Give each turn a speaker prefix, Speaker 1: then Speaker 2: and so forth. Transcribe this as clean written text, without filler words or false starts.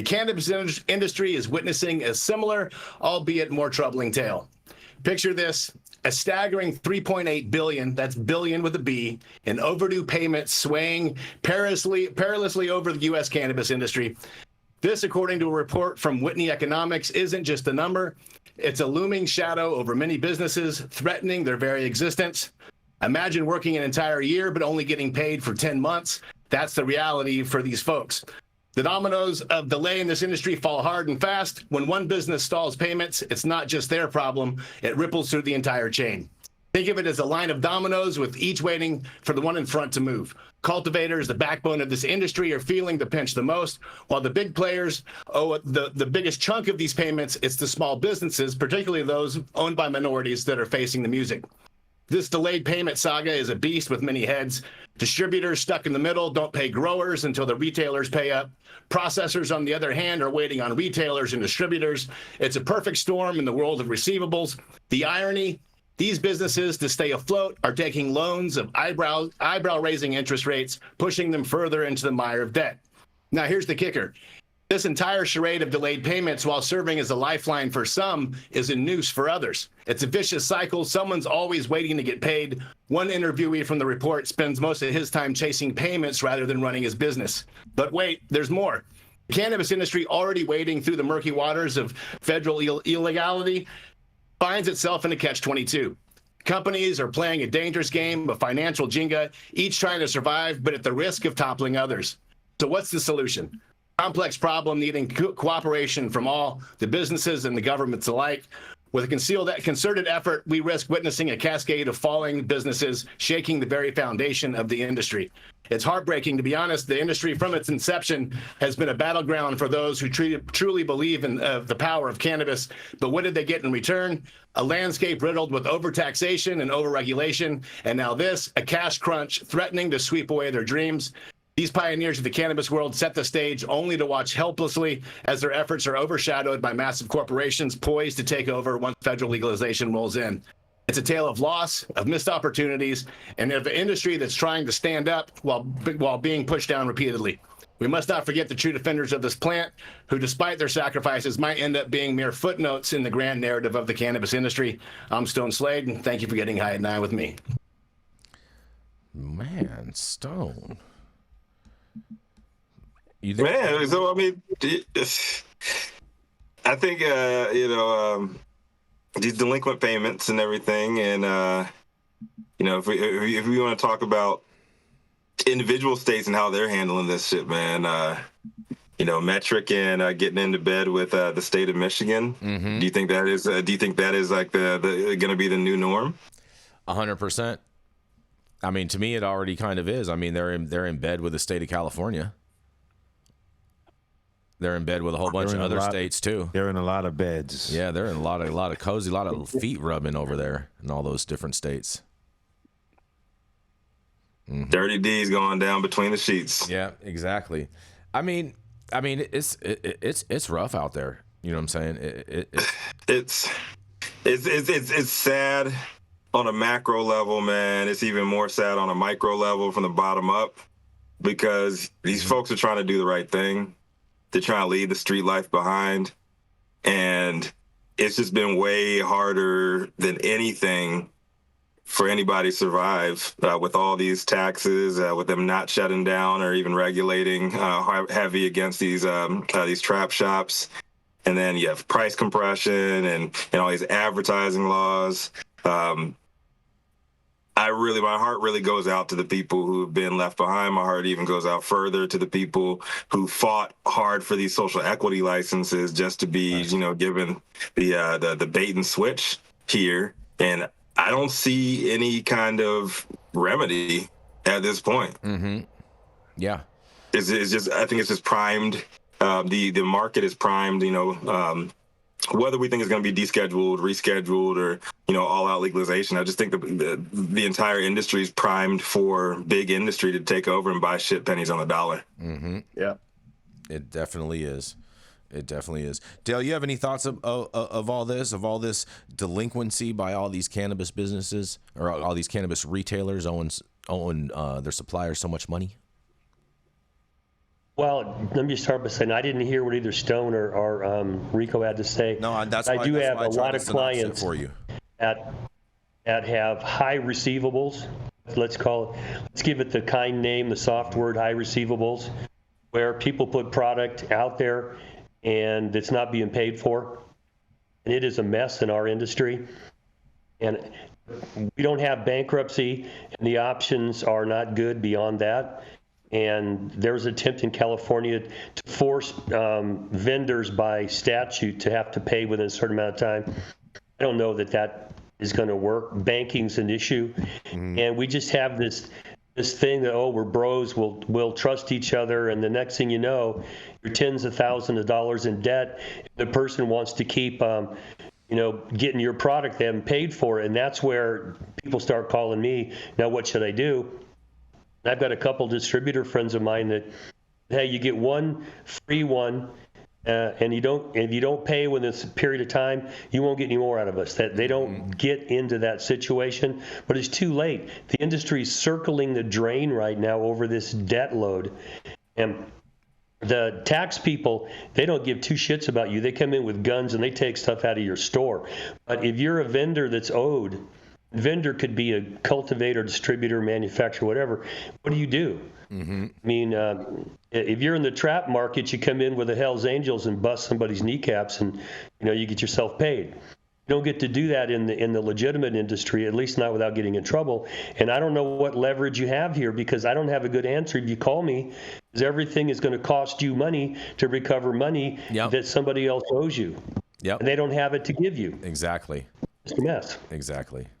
Speaker 1: cannabis industry is witnessing a similar, albeit more troubling tale. Picture this, a staggering $3.8 billion, that's billion with a B, in overdue payments swaying perilously over the U.S. cannabis industry. This, according to a report from Whitney Economics, isn't just a number. It's a looming shadow over many businesses, threatening their very existence. Imagine working an entire year but only getting paid for 10 months. That's the reality for these folks. The dominoes of delay in this industry fall hard and fast. When one business stalls payments, it's not just their problem. It ripples through the entire chain. Think of it as a line of dominoes with each waiting for the one in front to move. Cultivators, the backbone of this industry, are feeling the pinch the most, while the big players owe the biggest chunk of these payments. It's the small businesses, particularly those owned by minorities, that are facing the music. This delayed payment saga is a beast with many heads. Distributors stuck in the middle don't pay growers until the retailers pay up. Processors, on the other hand, are waiting on retailers and distributors. It's a perfect storm in the world of receivables. The irony, these businesses, to stay afloat, are taking loans of eyebrow-raising interest rates, pushing them further into the mire of debt. Now, here's the kicker. This entire charade of delayed payments, while serving as a lifeline for some, is a noose for others. It's a vicious cycle. Someone's always waiting to get paid. One interviewee from the report spends most of his time chasing payments rather than running his business. But wait, there's more. The cannabis industry, already wading through the murky waters of federal illegality, finds itself in a catch-22. Companies are playing a dangerous game of financial Jenga, each trying to survive, but at the risk of toppling others. So what's the solution? Complex problem needing cooperation from all, the businesses and the governments alike. With a concerted effort, we risk witnessing a cascade of falling businesses, shaking the very foundation of the industry. It's heartbreaking, to be honest. The industry, from its inception, has been a battleground for those who truly believe in the power of cannabis. But what did they get in return? A landscape riddled with overtaxation and overregulation, and now this, a cash crunch threatening to sweep away their dreams. These pioneers of the cannabis world set the stage only to watch helplessly as their efforts are overshadowed by massive corporations poised to take over once federal legalization rolls in. It's a tale of loss, of missed opportunities, and of an industry that's trying to stand up while being pushed down repeatedly. We must not forget the true defenders of this plant, who, despite their sacrifices, might end up being mere footnotes in the grand narrative of the cannabis industry. I'm Stone Slade, and thank you for getting high at 9 with me.
Speaker 2: Man, Stone.
Speaker 3: Man, so I mean, I think these delinquent payments and everything, and if we want to talk about individual states and how they're handling this shit, man, Metric and getting into bed with the state of Michigan. Mm-hmm. Do you think that is like the going to be the new norm?
Speaker 2: 100%. I mean, to me, it already kind of is. I mean, they're in bed with the state of California. They're in bed with a whole bunch of other states too.
Speaker 4: They're in a lot of beds.
Speaker 2: Yeah, they're in a lot of cozy, a lot of feet rubbing over there in all those different states.
Speaker 3: Mm-hmm. Dirty D's going down between the sheets.
Speaker 2: Yeah, exactly. I mean, it's rough out there. You know what I'm saying?
Speaker 3: It's sad on a macro level, man. It's even more sad on a micro level from the bottom up, because these folks are trying to do the right thing. They're trying to leave the street life behind, and it's just been way harder than anything for anybody to survive with all these taxes, with them not shutting down or even regulating heavy against these trap shops. And then you have price compression and all these advertising laws. My heart really goes out to the people who have been left behind. My heart even goes out further to the people who fought hard for these social equity licenses just to be, given the bait and switch here. And I don't see any kind of remedy at this point.
Speaker 2: Mm-hmm. Yeah.
Speaker 3: It's just, I think it's just primed. The market is primed, whether we think it's going to be descheduled, rescheduled, or, all out legalization. I just think the entire industry is primed for big industry to take over and buy shit pennies on the dollar.
Speaker 2: Mm-hmm.
Speaker 1: Yeah.
Speaker 2: It definitely is. It definitely is. Dale, you have any thoughts of all this delinquency by all these cannabis businesses or all these cannabis retailers owing their suppliers so much money?
Speaker 4: Well, let me start by saying I didn't hear what either Stone or Rico had to say.
Speaker 2: No, that's
Speaker 4: I
Speaker 2: why,
Speaker 4: do
Speaker 2: that's
Speaker 4: have
Speaker 2: why I
Speaker 4: a
Speaker 2: tried
Speaker 4: lot
Speaker 2: to
Speaker 4: of
Speaker 2: synopsis it
Speaker 4: clients
Speaker 2: for you.
Speaker 4: that have high receivables. Let's give it the kind name, the soft word, high receivables, where people put product out there and it's not being paid for. And it is a mess in our industry. And we don't have bankruptcy, and the options are not good beyond that. And there's an attempt in California to force vendors by statute to have to pay within a certain amount of time. I don't know that is going to work. Banking's an issue, and we just have this thing that, we're bros, we'll trust each other, and the next thing you know, you're tens of thousands of dollars in debt. The person wants to keep getting your product they haven't paid for it, and that's where people start calling me. Now, what should I do? I've got a couple distributor friends of mine that, hey, you get one free one, and if you don't pay within this period of time, you won't get any more out of us. That they don't get into that situation, but it's too late. The industry's circling the drain right now over this debt load, and the tax people, they don't give two shits about you. They come in with guns and they take stuff out of your store. But if you're a vendor that's owed, vendor could be a cultivator, distributor, manufacturer, whatever. What do? I mean, if you're in the trap market, you come in with the Hell's Angels and bust somebody's kneecaps, and you get yourself paid. You don't get to do that in the legitimate industry, at least not without getting in trouble. And I don't know what leverage you have here, because I don't have a good answer. If you call me, because everything is going to cost you money to recover money that somebody else owes you.
Speaker 2: Yep.
Speaker 4: And they don't have it to give you.
Speaker 2: Exactly.
Speaker 4: It's a mess.
Speaker 2: Exactly.